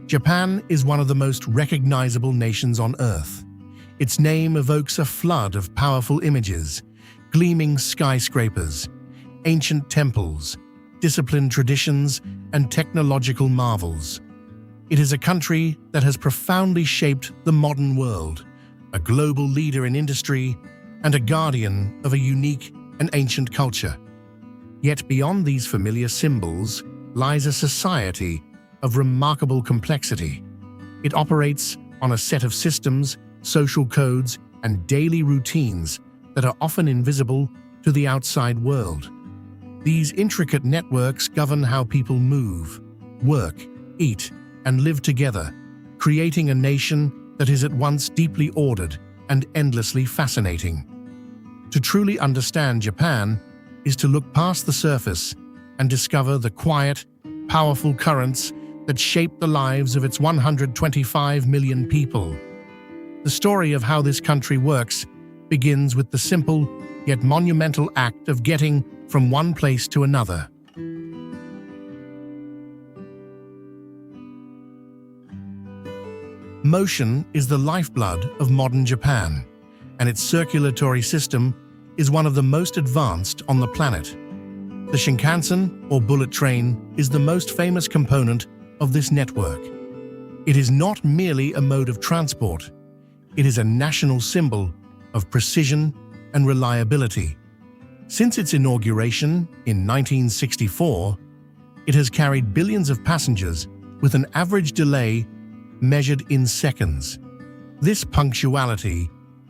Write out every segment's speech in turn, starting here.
Japan is one of the most recognizable nations on Earth. Its name evokes a flood of powerful images: gleaming skyscrapers, ancient temples, disciplined traditions, and technological marvels. It is a country that has profoundly shaped the modern world, a global leader in industry, and a guardian of a unique and ancient culture. Yet beyond these familiar symbols lies a society of remarkable complexity. It operates on a set of systems, social codes, and daily routines that are often invisible to the outside world. These intricate networks govern how people move, work, eat, and live together, creating a nation that is at once deeply ordered and endlessly fascinating. To truly understand Japan is to look past the surface and discover the quiet, powerful currents that shape the lives of its 125 million people. The story of how this country works begins with the simple yet monumental act of getting from one place to another. Motion is the lifeblood of modern Japan, and its circulatory system is one of the most advanced on the planet. The Shinkansen, or bullet train, is the most famous component of this network. It is not merely a mode of transport, it is a national symbol of precision and reliability. Since its inauguration in 1964, it has carried billions of passengers with an average delay measured in seconds. This punctuality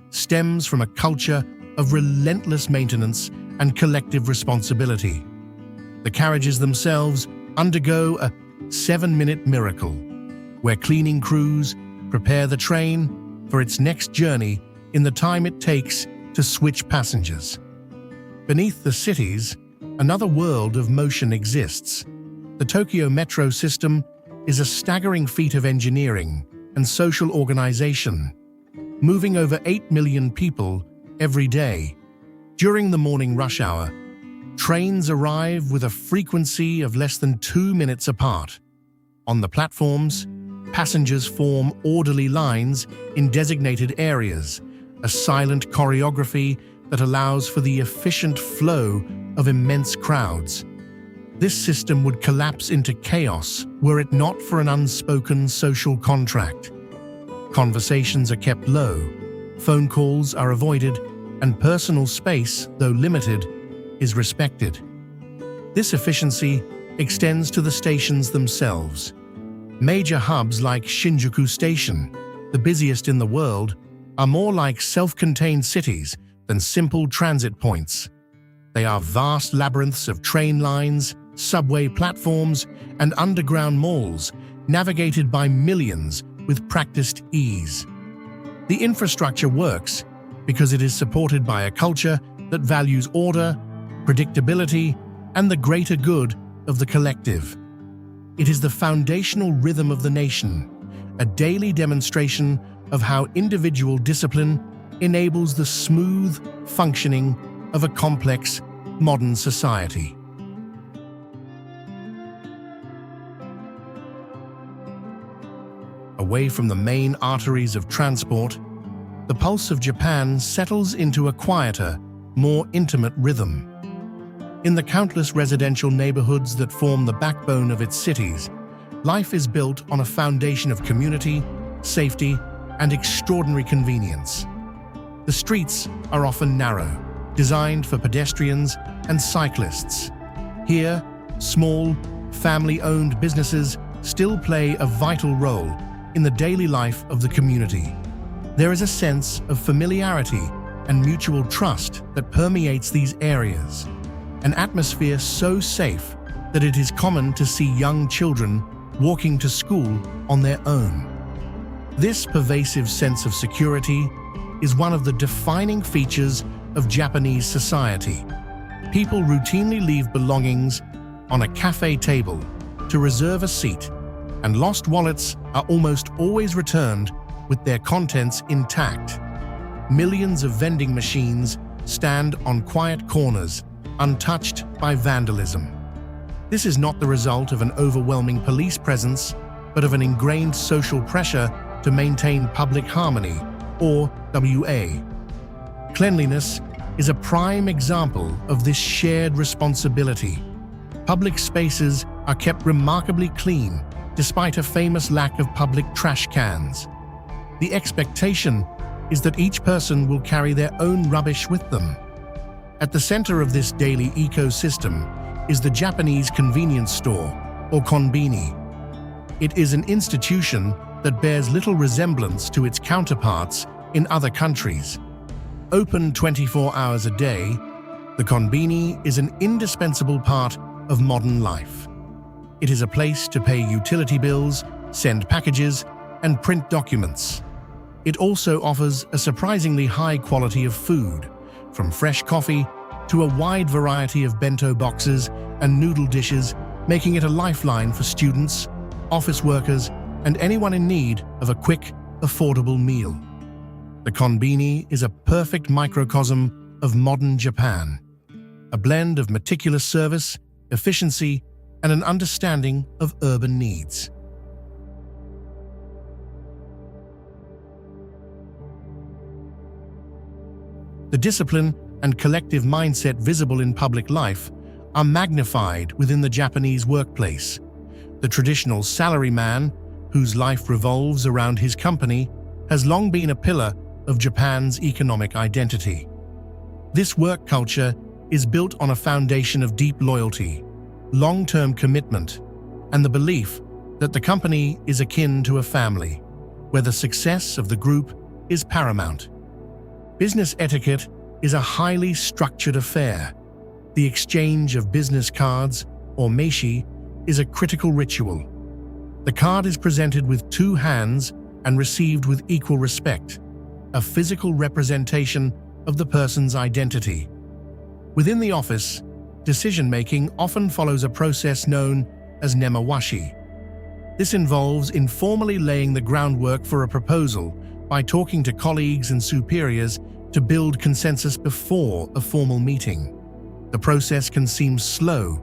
stems from a culture of relentless maintenance and collective responsibility. The carriages themselves undergo a 7-minute miracle, where cleaning crews prepare the train for its next journey in the time it takes to switch passengers. Beneath the cities, another world of motion exists. The Tokyo metro system is a staggering feat of engineering and social organization, moving over 8 million people every day. During the morning rush hour, trains arrive with a frequency of less than 2 minutes apart. On the platforms, passengers form orderly lines in designated areas, a silent choreography that allows for the efficient flow of immense crowds. This system would collapse into chaos were it not for an unspoken social contract. Conversations are kept low, phone calls are avoided, and personal space, though limited, is respected. This efficiency extends to the stations themselves. Major hubs like Shinjuku Station, the busiest in the world, are more like self-contained cities than simple transit points. They are vast labyrinths of train lines, subway platforms, and underground malls, navigated by millions with practiced ease. The infrastructure works because it is supported by a culture that values order, predictability, and the greater good of the collective. It is the foundational rhythm of the nation, a daily demonstration of how individual discipline enables the smooth functioning of a complex, modern society. Away from the main arteries of transport, the pulse of Japan settles into a quieter, more intimate rhythm. In the countless residential neighborhoods that form the backbone of its cities, life is built on a foundation of community, safety, and extraordinary convenience. The streets are often narrow, designed for pedestrians and cyclists. Here, small, family-owned businesses still play a vital role in the daily life of the community. There is a sense of familiarity and mutual trust that permeates these areas, an atmosphere so safe that it is common to see young children walking to school on their own. This pervasive sense of security is one of the defining features of Japanese society. People routinely leave belongings on a cafe table to reserve a seat, and lost wallets are almost always returned with their contents intact. Millions of vending machines stand on quiet corners, untouched by vandalism. This is not the result of an overwhelming police presence, but of an ingrained social pressure to maintain public harmony, or WA. Cleanliness is a prime example of this shared responsibility. Public spaces are kept remarkably clean, despite a famous lack of public trash cans. The expectation is that each person will carry their own rubbish with them. At the center of this daily ecosystem is the Japanese convenience store, or konbini. It is an institution that bears little resemblance to its counterparts in other countries. Open 24 hours a day, the konbini is an indispensable part of modern life. It is a place to pay utility bills, send packages, and print documents. It also offers a surprisingly high quality of food, from fresh coffee to a wide variety of bento boxes and noodle dishes, making it a lifeline for students, office workers, and anyone in need of a quick, affordable meal. The konbini is a perfect microcosm of modern Japan, a blend of meticulous service, efficiency, and an understanding of urban needs. The discipline and collective mindset visible in public life are magnified within the Japanese workplace. The traditional salaryman, whose life revolves around his company, has long been a pillar of Japan's economic identity. This work culture is built on a foundation of deep loyalty, long-term commitment, and the belief that the company is akin to a family, where the success of the group is paramount. Business etiquette is a highly structured affair. The exchange of business cards, or meishi, is a critical ritual. The card is presented with two hands and received with equal respect, a physical representation of the person's identity. Within the office, decision-making often follows a process known as nemawashi. This involves informally laying the groundwork for a proposal by talking to colleagues and superiors to build consensus before a formal meeting. The process can seem slow,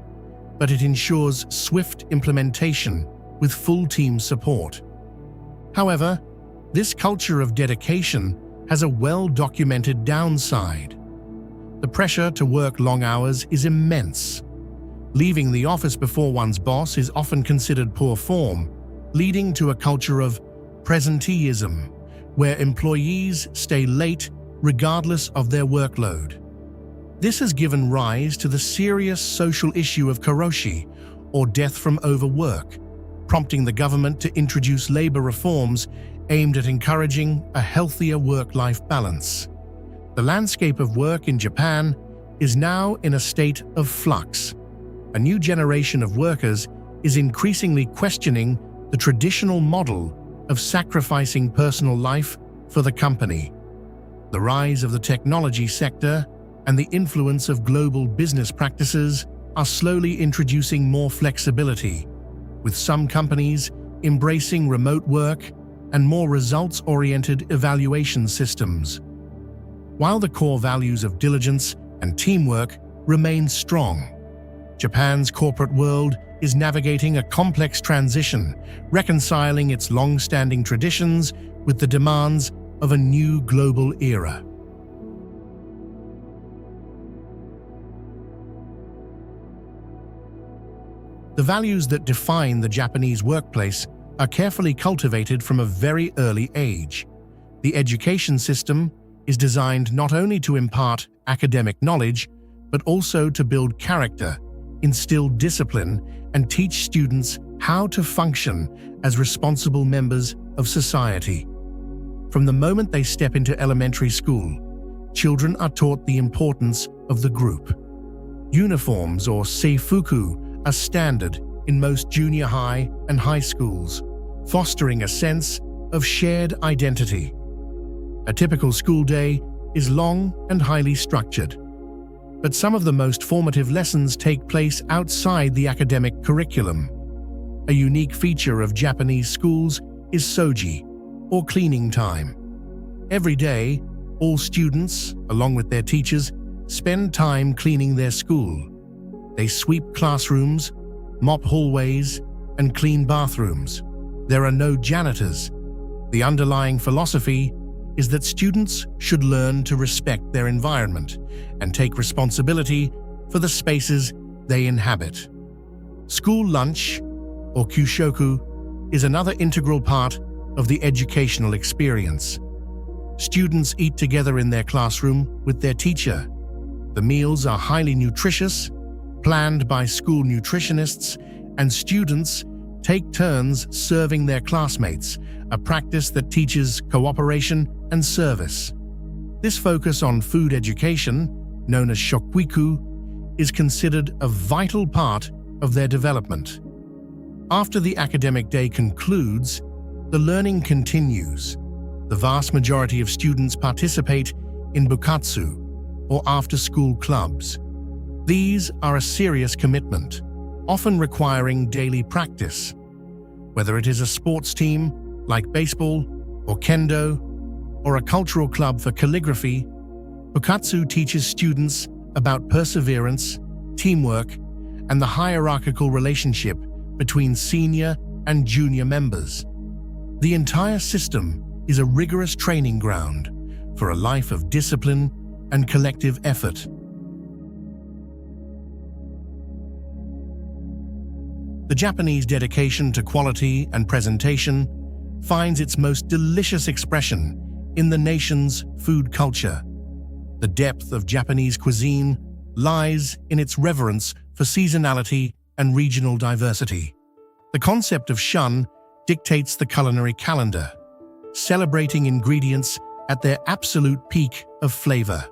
but it ensures swift implementation with full team support. However, this culture of dedication has a well-documented downside. The pressure to work long hours is immense. Leaving the office before one's boss is often considered poor form, leading to a culture of presenteeism, where employees stay late regardless of their workload. This has given rise to the serious social issue of karoshi, or death from overwork, prompting the government to introduce labor reforms aimed at encouraging a healthier work-life balance. The landscape of work in Japan is now in a state of flux. A new generation of workers is increasingly questioning the traditional model of sacrificing personal life for the company. The rise of the technology sector and the influence of global business practices are slowly introducing more flexibility, with some companies embracing remote work and more results-oriented evaluation systems. While the core values of diligence and teamwork remain strong, Japan's corporate world is navigating a complex transition, reconciling its long-standing traditions with the demands of a new global era. The values that define the Japanese workplace are carefully cultivated from a very early age. The education system is designed not only to impart academic knowledge, but also to build character, instill discipline, and teach students how to function as responsible members of society. From the moment they step into elementary school, children are taught the importance of the group. Uniforms, or seifuku, are standard in most junior high and high schools, fostering a sense of shared identity. A typical school day is long and highly structured, but some of the most formative lessons take place outside the academic curriculum. A unique feature of Japanese schools is soji, or cleaning time. Every day, all students, along with their teachers, spend time cleaning their school. They sweep classrooms, mop hallways, and clean bathrooms. There are no janitors. The underlying philosophy is that students should learn to respect their environment and take responsibility for the spaces they inhabit. School lunch, or kyushoku, is another integral part of the educational experience. Students eat together in their classroom with their teacher. The meals are highly nutritious, planned by school nutritionists, and students take turns serving their classmates, a practice that teaches cooperation and service. This focus on food education, known as shokwiku, is considered a vital part of their development. After the academic day concludes, the learning continues. The vast majority of students participate in bukatsu, or after-school clubs. These are a serious commitment, often requiring daily practice. Whether it is a sports team like baseball or kendo, or a cultural club for calligraphy, bukatsu teaches students about perseverance, teamwork, and the hierarchical relationship between senior and junior members. The entire system is a rigorous training ground for a life of discipline and collective effort. The Japanese dedication to quality and presentation finds its most delicious expression in the nation's food culture. The depth of Japanese cuisine lies in its reverence for seasonality and regional diversity. The concept of shun dictates the culinary calendar, celebrating ingredients at their absolute peak of flavor.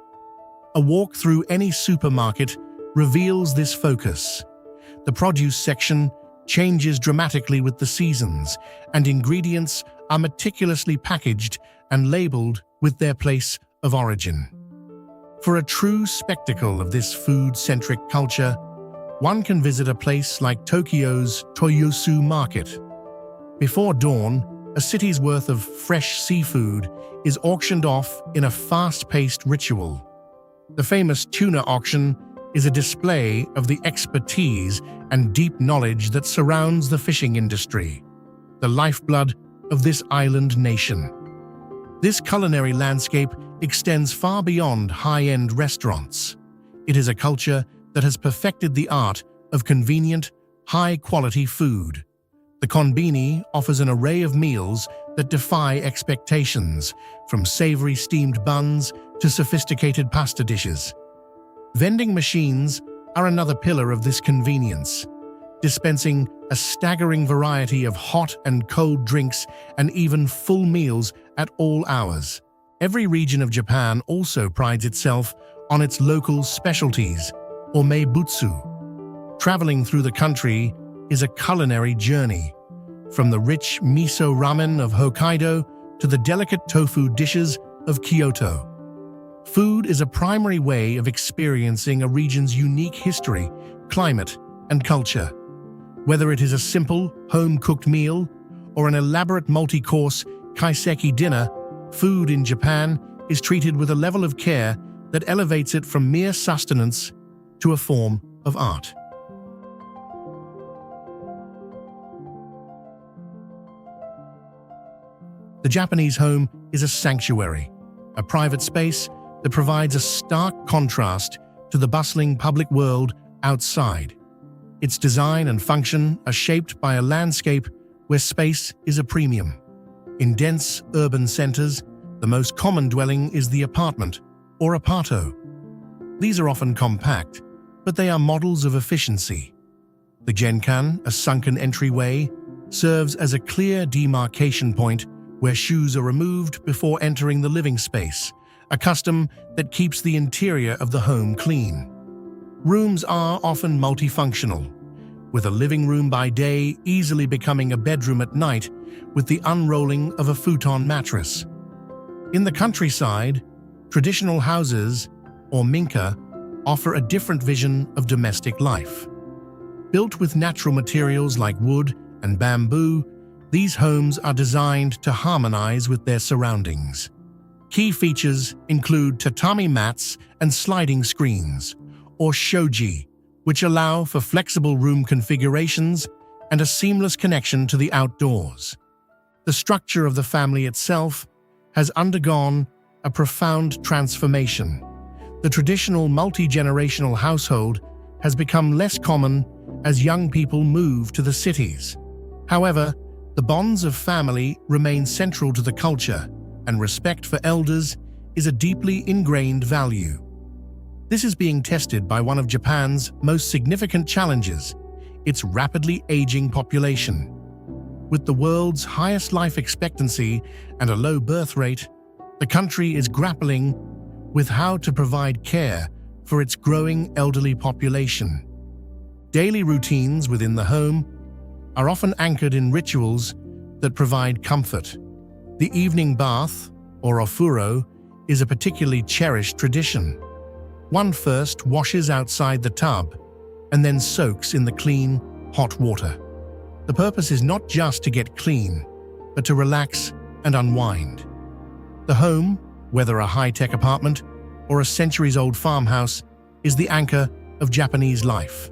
A walk through any supermarket reveals this focus. The produce section changes dramatically with the seasons, and ingredients are meticulously packaged and labeled with their place of origin. For a true spectacle of this food-centric culture, one can visit a place like Tokyo's Toyosu Market. Before dawn, a city's worth of fresh seafood is auctioned off in a fast-paced ritual. The famous tuna auction is a display of the expertise and deep knowledge that surrounds the fishing industry, the lifeblood of this island nation. This culinary landscape extends far beyond high-end restaurants. It is a culture that has perfected the art of convenient, high-quality food. The konbini offers an array of meals that defy expectations, from savory steamed buns to sophisticated pasta dishes. Vending machines are another pillar of this convenience, dispensing a staggering variety of hot and cold drinks and even full meals at all hours. Every region of Japan also prides itself on its local specialties, or meibutsu. Traveling through the country is a culinary journey, from the rich miso ramen of Hokkaido to the delicate tofu dishes of Kyoto. Food is a primary way of experiencing a region's unique history, climate, and culture. Whether it is a simple, home-cooked meal or an elaborate multi-course kaiseki dinner, food in Japan is treated with a level of care that elevates it from mere sustenance to a form of art. The Japanese home is a sanctuary, a private space that provides a stark contrast to the bustling public world outside. Its design and function are shaped by a landscape where space is a premium. In dense urban centers, the most common dwelling is the apartment, or apato. These are often compact, but they are models of efficiency. The genkan, a sunken entryway, serves as a clear demarcation point where shoes are removed before entering the living space, a custom that keeps the interior of the home clean. Rooms are often multifunctional, with a living room by day easily becoming a bedroom at night with the unrolling of a futon mattress. In the countryside, traditional houses, or minka, offer a different vision of domestic life. Built with natural materials like wood and bamboo, These homes are designed to harmonize with their surroundings. Key features include tatami mats and sliding screens, or shoji, which allow for flexible room configurations and a seamless connection to the outdoors. The structure of the family itself has undergone a profound transformation. The traditional multi-generational household has become less common as young people move to the cities. However, the bonds of family remain central to the culture, and respect for elders is a deeply ingrained value. This is being tested by one of Japan's most significant challenges, its rapidly aging population. With the world's highest life expectancy and a low birth rate, the country is grappling with how to provide care for its growing elderly population. Daily routines within the home are often anchored in rituals that provide comfort. The evening bath, or ofuro, is a particularly cherished tradition. One first washes outside the tub and then soaks in the clean, hot water. The purpose is not just to get clean, but to relax and unwind. The home, whether a high-tech apartment or a centuries-old farmhouse, is the anchor of Japanese life,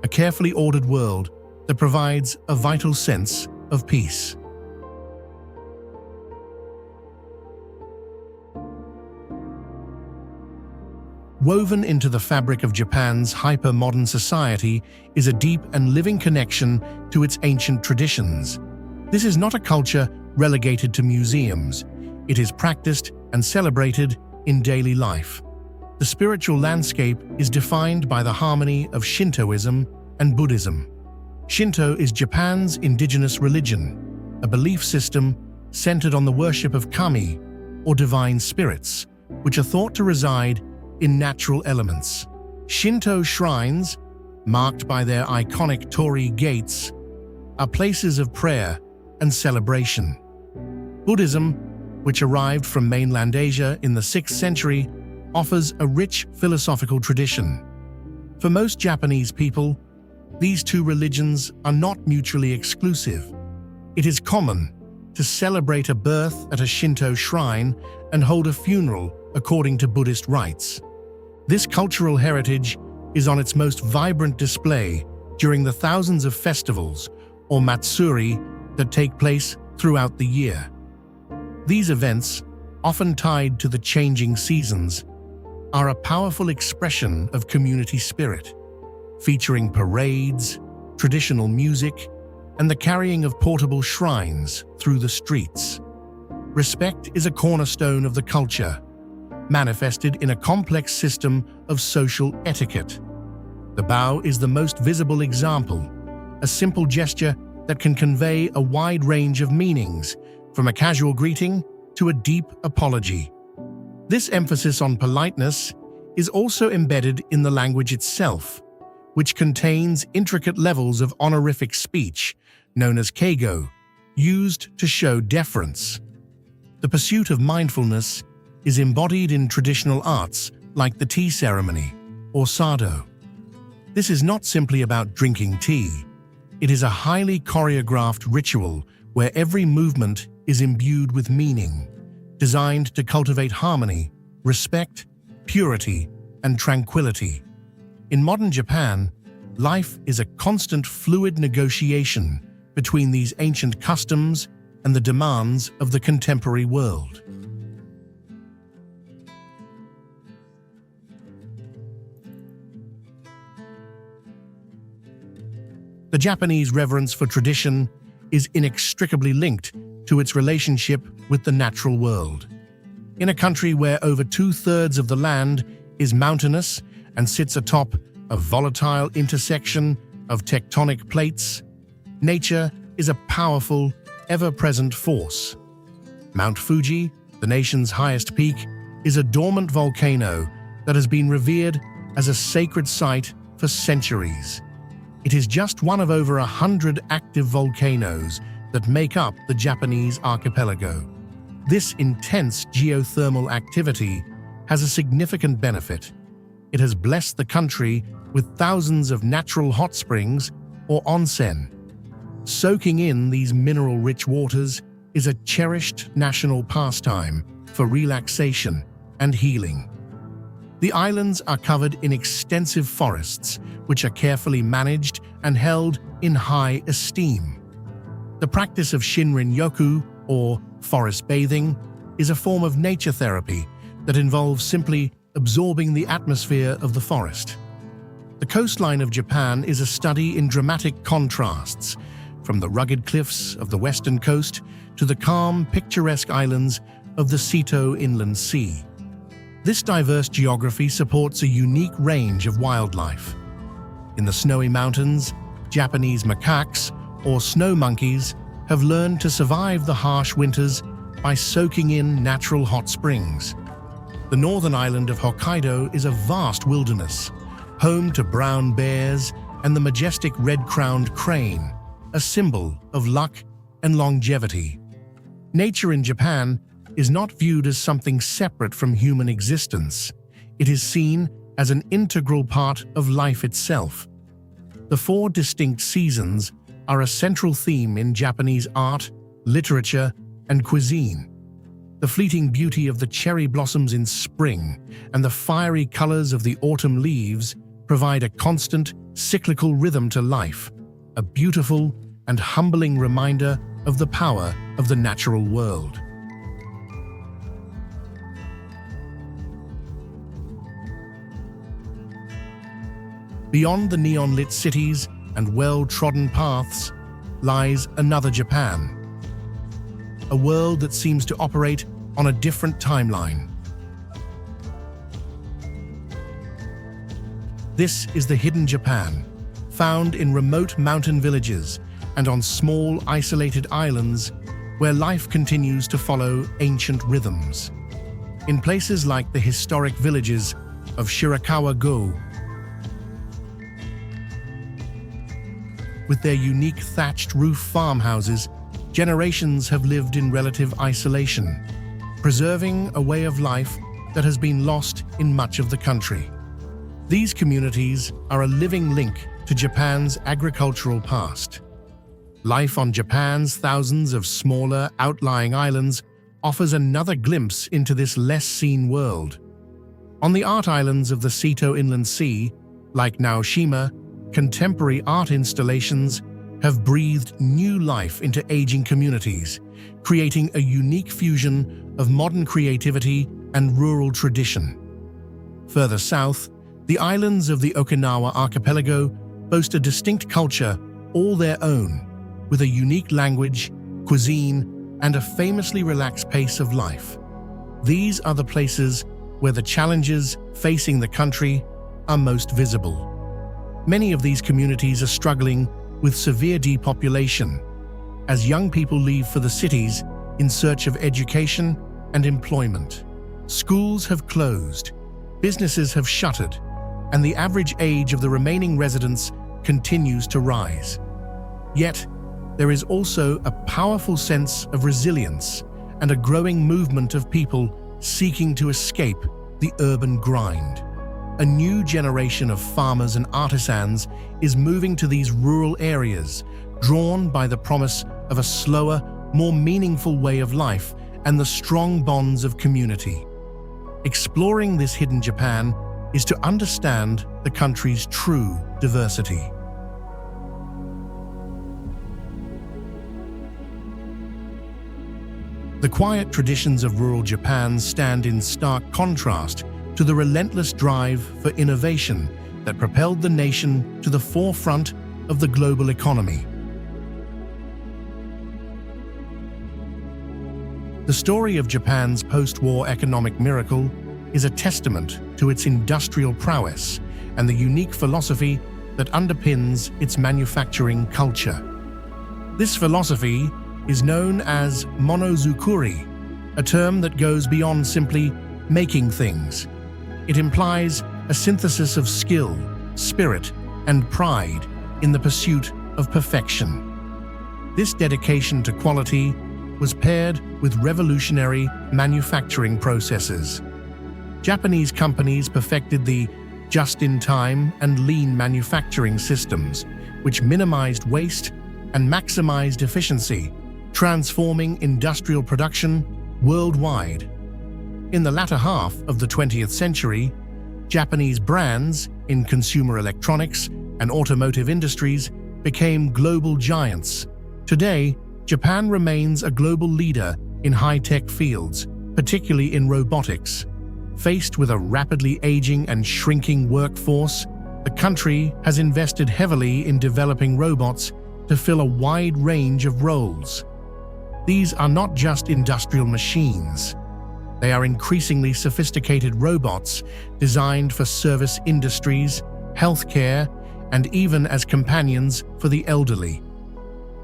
a carefully ordered world that provides a vital sense of peace. Woven into the fabric of Japan's hyper-modern society is a deep and living connection to its ancient traditions. This is not a culture relegated to museums. It is practiced and celebrated in daily life. The spiritual landscape is defined by the harmony of Shintoism and Buddhism. Shinto is Japan's indigenous religion, a belief system centered on the worship of kami, or divine spirits, which are thought to reside in natural elements. Shinto shrines, marked by their iconic torii gates, are places of prayer and celebration. Buddhism, which arrived from mainland Asia in the 6th century, offers a rich philosophical tradition. For most Japanese people, these two religions are not mutually exclusive. It is common to celebrate a birth at a Shinto shrine and hold a funeral according to Buddhist rites. This cultural heritage is on its most vibrant display during the thousands of festivals, or matsuri, that take place throughout the year. These events, often tied to the changing seasons, are a powerful expression of community spirit, featuring parades, traditional music, and the carrying of portable shrines through the streets. Respect is a cornerstone of the culture, manifested in a complex system of social etiquette. The bow is the most visible example, a simple gesture that can convey a wide range of meanings, from a casual greeting to a deep apology. This emphasis on politeness is also embedded in the language itself, which contains intricate levels of honorific speech, known as keigo, used to show deference. The pursuit of mindfulness is embodied in traditional arts like the tea ceremony, or sado. This is not simply about drinking tea. It is a highly choreographed ritual where every movement is imbued with meaning, designed to cultivate harmony, respect, purity, and tranquility. In modern Japan, life is a constant fluid negotiation between these ancient customs and the demands of the contemporary world. The Japanese reverence for tradition is inextricably linked to its relationship with the natural world. In a country where over 2/3 of the land is mountainous and sits atop a volatile intersection of tectonic plates, nature is a powerful, ever-present force. Mount Fuji, the nation's highest peak, is a dormant volcano that has been revered as a sacred site for centuries. It is just one of over 100 active volcanoes that make up the Japanese archipelago. This intense geothermal activity has a significant benefit. It has blessed the country with thousands of natural hot springs, or onsen. Soaking in these mineral-rich waters is a cherished national pastime for relaxation and healing. The islands are covered in extensive forests, which are carefully managed and held in high esteem. The practice of Shinrin-yoku, or forest bathing, is a form of nature therapy that involves simply absorbing the atmosphere of the forest. The coastline of Japan is a study in dramatic contrasts, from the rugged cliffs of the western coast to the calm, picturesque islands of the Seto Inland Sea. This diverse geography supports a unique range of wildlife. In the snowy mountains, Japanese macaques, or snow monkeys, have learned to survive the harsh winters by soaking in natural hot springs. The northern island of Hokkaido is a vast wilderness, home to brown bears and the majestic red-crowned crane, a symbol of luck and longevity. Nature in Japan is not viewed as something separate from human existence. It is seen as an integral part of life itself. The 4 distinct seasons are a central theme in Japanese art, literature, and cuisine. The fleeting beauty of the cherry blossoms in spring and the fiery colors of the autumn leaves provide a constant, cyclical rhythm to life, a beautiful and humbling reminder of the power of the natural world. Beyond the neon-lit cities and well-trodden paths lies another Japan, a world that seems to operate on a different timeline. This is the hidden Japan, found in remote mountain villages and on small, isolated islands where life continues to follow ancient rhythms. In places like the historic villages of Shirakawa-go, with their unique thatched roof farmhouses, generations have lived in relative isolation, preserving a way of life that has been lost in much of the country. These communities are a living link to Japan's agricultural past. Life on Japan's thousands of smaller, outlying islands offers another glimpse into this less-seen world. On the art islands of the Seto Inland Sea, like Naoshima, contemporary art installations have breathed new life into aging communities, creating a unique fusion of modern creativity and rural tradition. Further south, the islands of the Okinawa archipelago boast a distinct culture all their own, with a unique language, cuisine, and a famously relaxed pace of life. These are the places where the challenges facing the country are most visible. Many of these communities are struggling with severe depopulation, as young people leave for the cities in search of education and employment. Schools have closed, businesses have shuttered, and the average age of the remaining residents continues to rise. Yet, there is also a powerful sense of resilience and a growing movement of people seeking to escape the urban grind. A new generation of farmers and artisans is moving to these rural areas, drawn by the promise of a slower, more meaningful way of life and the strong bonds of community. Exploring this hidden Japan is to understand the country's true diversity. The quiet traditions of rural Japan stand in stark contrast to the relentless drive for innovation that propelled the nation to the forefront of the global economy. The story of Japan's post-war economic miracle is a testament to its industrial prowess and the unique philosophy that underpins its manufacturing culture. This philosophy is known as monozukuri, a term that goes beyond simply making things. It implies a synthesis of skill, spirit, and pride in the pursuit of perfection. This dedication to quality was paired with revolutionary manufacturing processes. Japanese companies perfected the just-in-time and lean manufacturing systems, which minimized waste and maximized efficiency, transforming industrial production worldwide. In the latter half of the 20th century, Japanese brands in consumer electronics and automotive industries became global giants. Today, Japan remains a global leader in high-tech fields, particularly in robotics. Faced with a rapidly aging and shrinking workforce, the country has invested heavily in developing robots to fill a wide range of roles. These are not just industrial machines. They are increasingly sophisticated robots designed for service industries, healthcare, and even as companions for the elderly.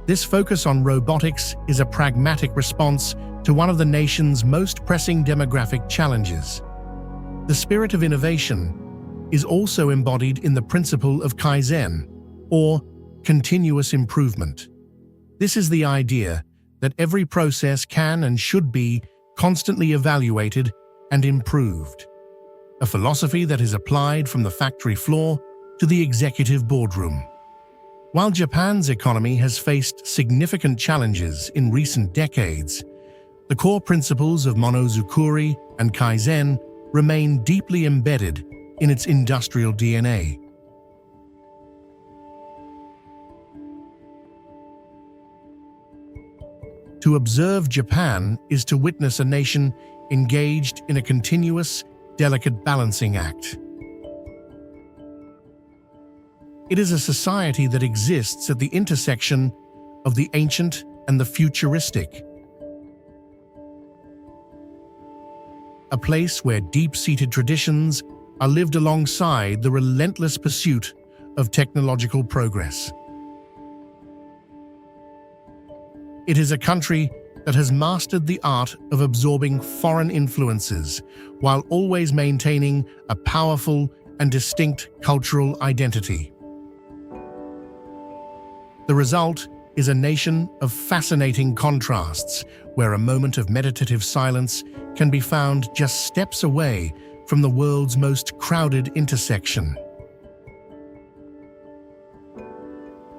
This focus on robotics is a pragmatic response to one of the nation's most pressing demographic challenges. The spirit of innovation is also embodied in the principle of Kaizen, or continuous improvement. This is the idea that every process can and should be constantly evaluated and improved. A philosophy that is applied from the factory floor to the executive boardroom. While Japan's economy has faced significant challenges in recent decades, the core principles of Monozukuri and Kaizen remain deeply embedded in its industrial DNA. To observe Japan is to witness a nation engaged in a continuous, delicate balancing act. It is a society that exists at the intersection of the ancient and the futuristic. A place where deep-seated traditions are lived alongside the relentless pursuit of technological progress. It is a country that has mastered the art of absorbing foreign influences while always maintaining a powerful and distinct cultural identity. The result is a nation of fascinating contrasts, where a moment of meditative silence can be found just steps away from the world's most crowded intersection.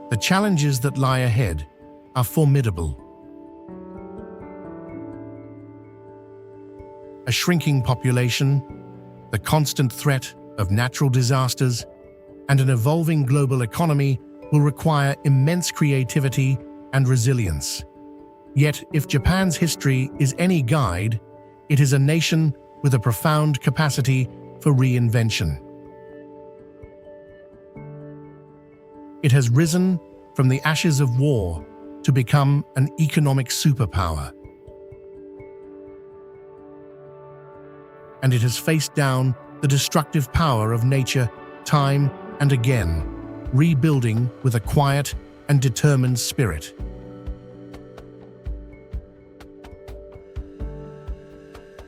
The challenges that lie ahead are formidable. A shrinking population, the constant threat of natural disasters, and an evolving global economy will require immense creativity and resilience. Yet, if Japan's history is any guide, it is a nation with a profound capacity for reinvention. It has risen from the ashes of war to become an economic superpower. And it has faced down the destructive power of nature time and again, rebuilding with a quiet and determined spirit.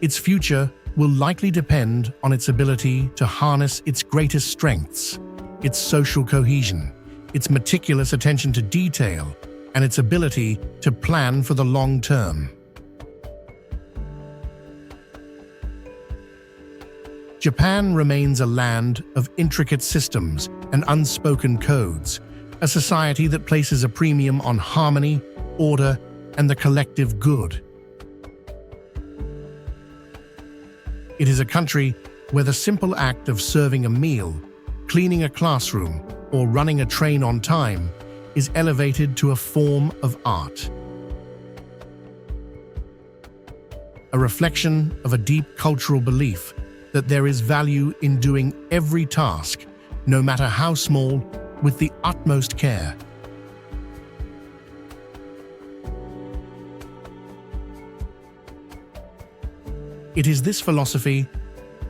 Its future will likely depend on its ability to harness its greatest strengths, its social cohesion, its meticulous attention to detail, and its ability to plan for the long term. Japan remains a land of intricate systems and unspoken codes, a society that places a premium on harmony, order, and the collective good. It is a country where the simple act of serving a meal, cleaning a classroom, or running a train on time is elevated to a form of art. A reflection of a deep cultural belief that there is value in doing every task, no matter how small, with the utmost care. It is this philosophy,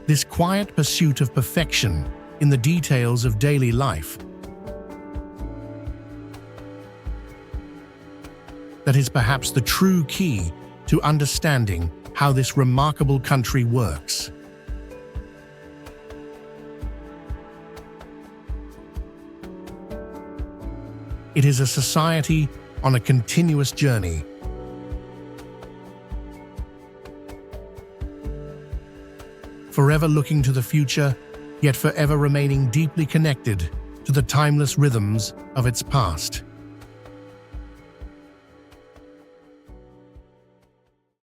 this quiet pursuit of perfection in the details of daily life, that is perhaps the true key to understanding how this remarkable country works. It is a society on a continuous journey. Forever looking to the future, yet forever remaining deeply connected to the timeless rhythms of its past.